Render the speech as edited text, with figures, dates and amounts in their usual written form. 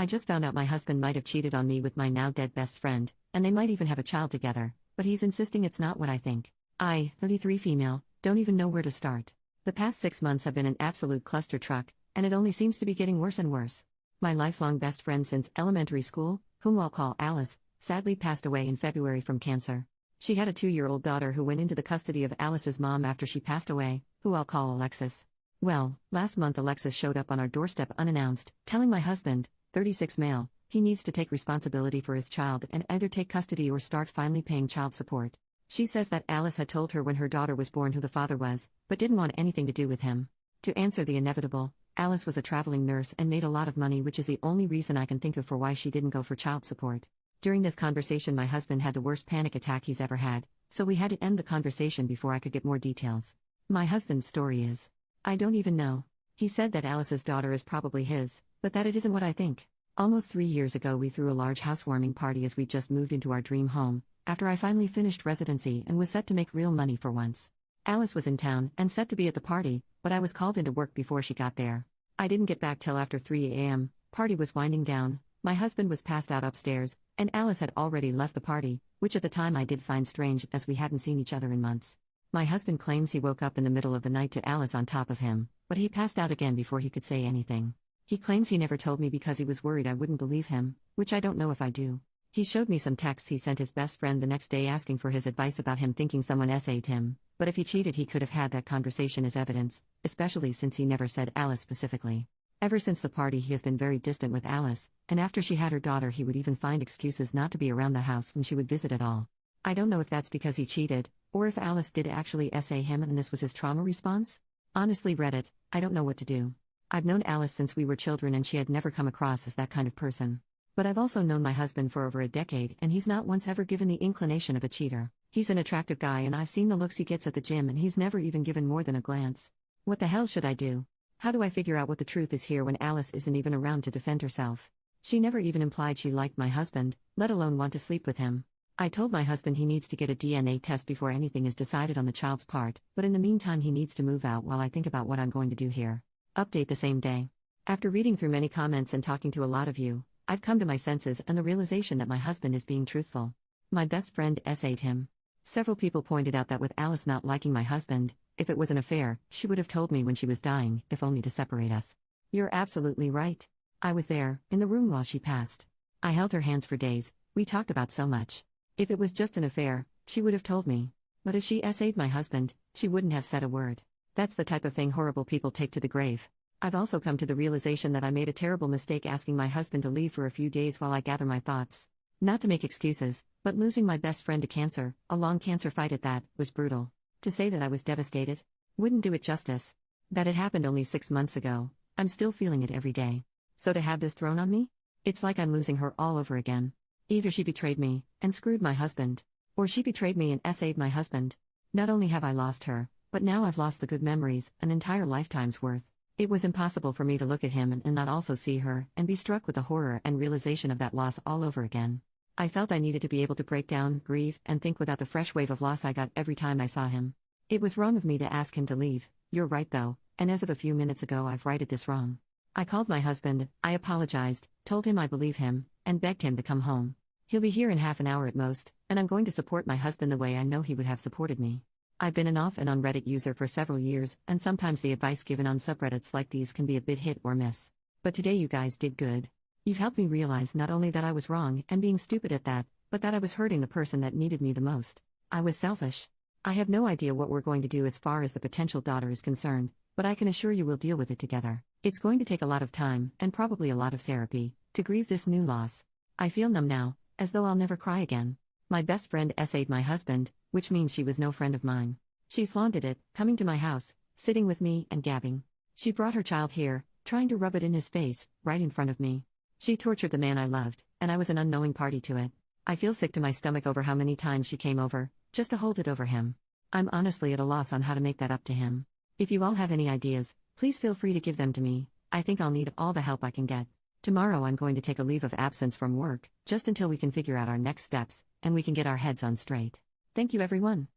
I just found out my husband might have cheated on me with my now dead best friend, and they might even have a child together, but he's insisting it's not what I think. I, 33 female, don't even know where to start. The past 6 months have been an absolute cluster truck, and it only seems to be getting worse and worse. My lifelong best friend since elementary school, whom I'll call Alice, sadly passed away in February from cancer. She had a 2-year-old daughter who went into the custody of Alice's mom after she passed away, who I'll call Alexis. Well, last month Alexis showed up on our doorstep unannounced, telling my husband, 36 male, he needs to take responsibility for his child and either take custody or start finally paying child support. She says that Alice had told her when her daughter was born who the father was, but didn't want anything to do with him. To answer the inevitable, Alice was a traveling nurse and made a lot of money, which is the only reason I can think of for why she didn't go for child support. During this conversation my husband had the worst panic attack he's ever had, so we had to end the conversation before I could get more details. My husband's story is, I don't even know. He said that Alice's daughter is probably his, but that it isn't what I think. Almost 3 years ago we threw a large housewarming party as we just moved into our dream home, after I finally finished residency and was set to make real money for once. Alice was in town and set to be at the party, but I was called into work before she got there. I didn't get back till after 3 a.m., party was winding down, my husband was passed out upstairs, and Alice had already left the party, which at the time I did find strange as we hadn't seen each other in months. My husband claims he woke up in the middle of the night to Alice on top of him, but he passed out again before he could say anything. He claims he never told me because he was worried I wouldn't believe him, which I don't know if I do. He showed me some texts he sent his best friend the next day asking for his advice about him thinking someone SA'd him, but if he cheated he could have had that conversation as evidence, especially since he never said Alice specifically. Ever since the party he has been very distant with Alice, and after she had her daughter he would even find excuses not to be around the house when she would visit at all. I don't know if that's because he cheated, or if Alice did actually SA him and this was his trauma response. Honestly Reddit, I don't know what to do. I've known Alice since we were children and she had never come across as that kind of person. But I've also known my husband for over a decade and he's not once ever given the inclination of a cheater. He's an attractive guy and I've seen the looks he gets at the gym and he's never even given more than a glance. What the hell should I do? How do I figure out what the truth is here when Alice isn't even around to defend herself? She never even implied she liked my husband, let alone want to sleep with him. I told my husband he needs to get a DNA test before anything is decided on the child's part, but in the meantime he needs to move out while I think about what I'm going to do here. Update the same day. After reading through many comments and talking to a lot of you, I've come to my senses and the realization that my husband is being truthful. My best friend SA'd him. Several people pointed out that with Alice not liking my husband, if it was an affair, she would have told me when she was dying, if only to separate us. You're absolutely right. I was there, in the room while she passed. I held her hands for days, we talked about so much. If it was just an affair, she would have told me. But if she SA'd my husband, she wouldn't have said a word. That's the type of thing horrible people take to the grave. I've also come to the realization that I made a terrible mistake asking my husband to leave for a few days while I gather my thoughts. Not to make excuses, but losing my best friend to cancer, a long cancer fight at that, was brutal. To say that I was devastated wouldn't do it justice. That it happened only 6 months ago, I'm still feeling it every day. So to have this thrown on me? It's like I'm losing her all over again. Either she betrayed me, and screwed my husband, or she betrayed me and SA'd my husband. Not only have I lost her, but now I've lost the good memories, an entire lifetime's worth. It was impossible for me to look at him and not also see her, and be struck with the horror and realization of that loss all over again. I felt I needed to be able to break down, grieve, and think without the fresh wave of loss I got every time I saw him. It was wrong of me to ask him to leave, you're right though, and as of a few minutes ago I've righted this wrong. I called my husband, I apologized, told him I believe him, and begged him to come home. He'll be here in half an hour at most, and I'm going to support my husband the way I know he would have supported me. I've been an off and on Reddit user for several years, and sometimes the advice given on subreddits like these can be a bit hit or miss. But today you guys did good. You've helped me realize not only that I was wrong and being stupid at that, but that I was hurting the person that needed me the most. I was selfish. I have no idea what we're going to do as far as the potential daughter is concerned, but I can assure you we'll deal with it together. It's going to take a lot of time, and probably a lot of therapy, to grieve this new loss. I feel numb now, as though I'll never cry again. My best friend SA'd my husband, which means she was no friend of mine. She flaunted it, coming to my house, sitting with me and gabbing. She brought her child here, trying to rub it in his face, right in front of me. She tortured the man I loved, and I was an unknowing party to it. I feel sick to my stomach over how many times she came over, just to hold it over him. I'm honestly at a loss on how to make that up to him. If you all have any ideas, please feel free to give them to me. I think I'll need all the help I can get. Tomorrow I'm going to take a leave of absence from work, just until we can figure out our next steps, and we can get our heads on straight. Thank you everyone.